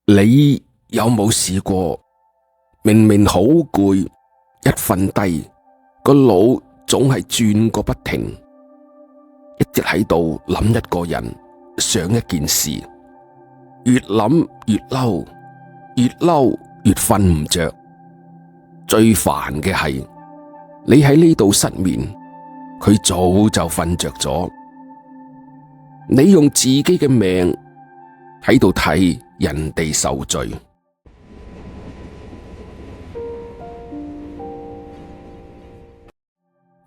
你有冇試過明明好攰，一瞓低個腦總係轉個不停，一直喺度諗一個人，想一件事，越諗越嬲，越嬲越瞓唔着。最煩嘅係你喺呢度失眠，佢早就瞓着咗。你用自己嘅命喺度替人哋受罪。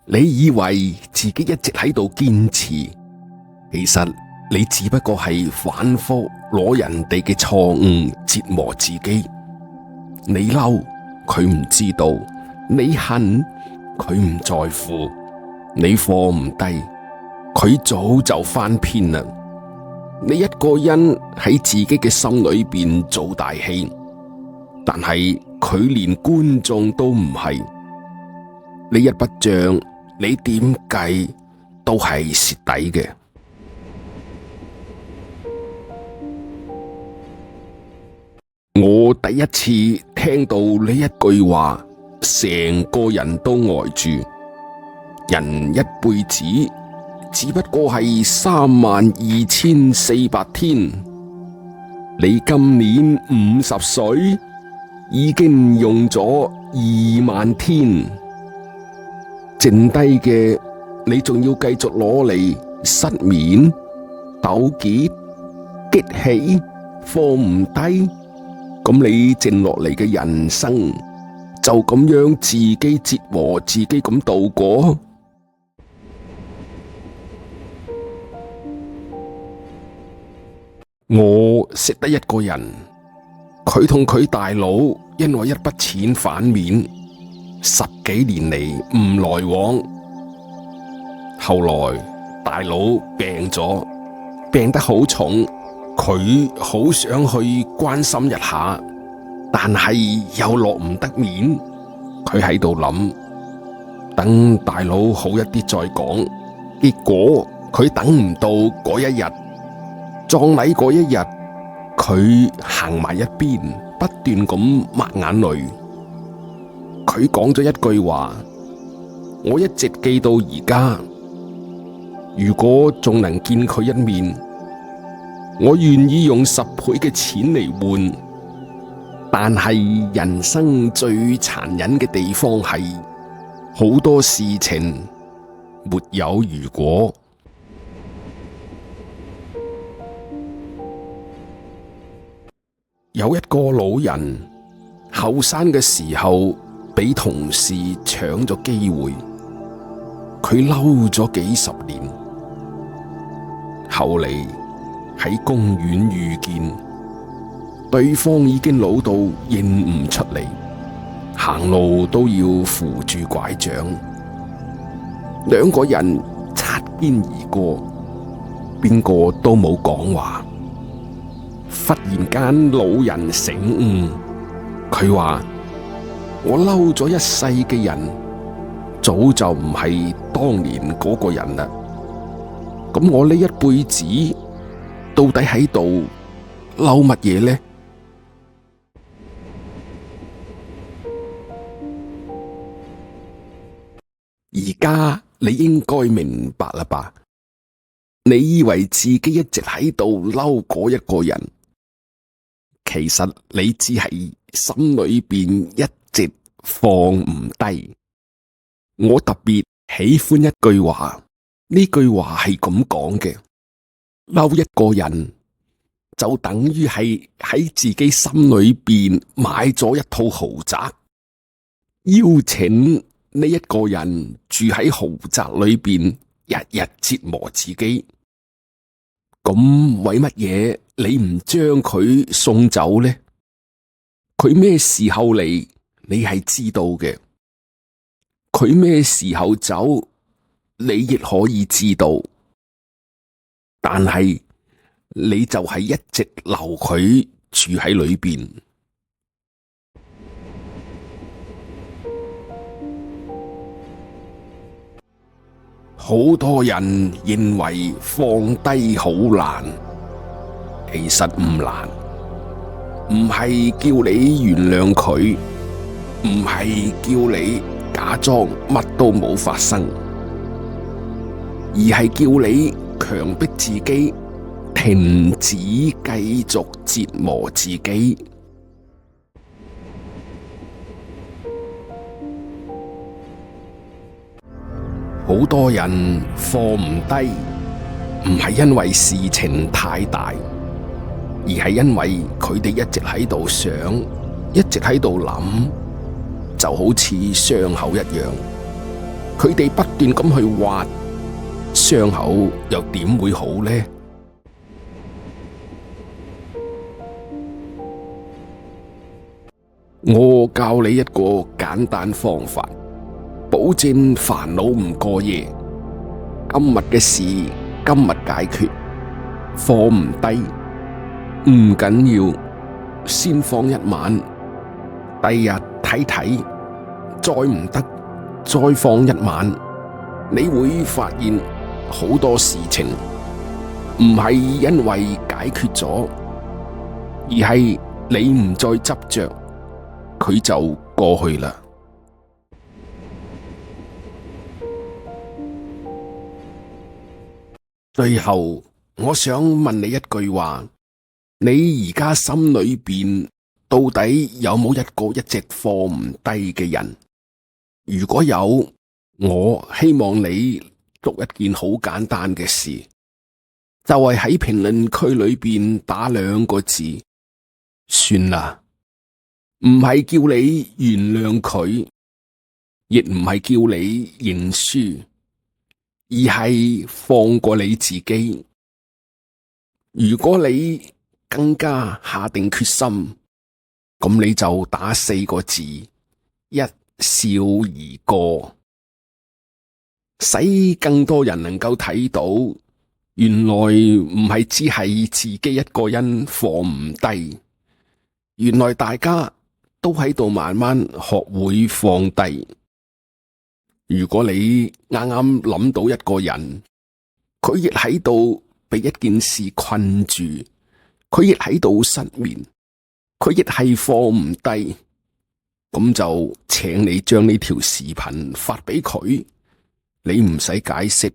你以為自己一直喺度堅持，其實你只不過係反覆攞人哋嘅錯誤折磨自己。你嬲，佢唔知道；你恨，佢唔在乎；你放唔低，佢早就翻篇啦。你一個人喺自己嘅心裏邊做大戲，但係佢連觀眾都唔係。呢一筆賬你點計都係蝕底嘅。我第一次聽到呢一句話，成個人都呆住。人一輩子只不過係32,400天，你今年50歲，已經用咗2萬天，剩低嘅你仲要繼續攞嚟失眠、糾結、激氣、放唔低，咁你剩落嚟嘅人生就咁樣自己折磨自己咁度過。我識得一個人，佢同佢大佬因為一筆錢反面，10幾年嚟唔來往。後來大佬病咗，病得好重，佢好想去關心一下，但係又落唔得面。佢喺度諗，等大佬好一啲再講。結果佢等唔到嗰一日，葬禮嗰一日，佢行埋一邊，不斷咁抹眼淚。佢講咗一句話，我一直記到而家。如果仲能見佢一面，我願意用10倍嘅錢嚟換。但係人生最殘忍嘅地方係，好多事情沒有如果。有一個老人，後生嘅時候俾同事搶咗機會，佢嬲咗幾十年。後嚟喺公園遇見，對方已經老到認唔出嚟，行路都要扶住拐杖。兩個人擦肩而過，邊個都冇講話。忽然間，老人醒悟，佢話：我嬲咗一世嘅人，早就唔係當年嗰個人啦。咁我呢一輩子到底喺度嬲乜嘢呢？而家你應該明白啦吧？你以為自己一直喺度嬲嗰一個人，其實你只係心裏邊一直放唔低。我特別喜歡一句話，呢句話係咁講嘅：嬲一個人就等於係喺自己心裏邊買咗一套豪宅，邀請呢一個人住喺豪宅裏邊，日日折磨自己。咁為乜嘢你唔將佢送走呢？佢咩時候嚟，你係知道嘅；佢咩時候走，你亦可以知道。但係你就係一直留佢住喺裏邊。好多人認為放低好難，其實唔難。唔係叫你原諒佢，唔係叫你假裝乜都冇發生，而係叫你強迫自己停止繼續折磨自己。好多人放唔低，唔係因為事情太大，而係因為佢哋一直喺度想，一直喺度諗，就好似傷口一樣，佢哋不斷咁去挖，傷口又點會好呢？我教你一個簡單方法，保證煩惱唔過夜。今日嘅事今日解決，放唔低唔緊要，先放一晚，第日睇睇，再唔得再放一晚。你會發現好多事情唔係因為解決咗，而係你唔再執着，佢就過去啦。最後，我想問你一句話：你而家心裏邊到底有冇一個一直放唔低嘅人？如果有，我希望你做一件好簡單嘅事，就係喺評論區裏邊打2個字：算啦。唔係叫你原諒佢，亦唔係叫你認輸，而係放過你自己。如果你更加下定決心，咁你就打4個字：一笑而過，使更多人能夠睇到，原來唔係只係自己一個人放唔低，原來大家都喺度慢慢學會放低。如果你啱啱諗到一個人，佢亦喺度被一件事困住，佢亦喺度失眠，佢亦係放唔低，咁就請你將呢條視頻發俾佢，你唔使解釋，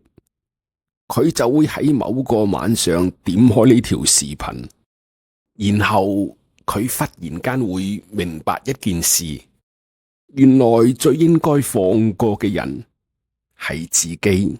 佢就會喺某個晚上點開呢條視頻，然後佢忽然間會明白一件事，原來最應該放過嘅人係自己。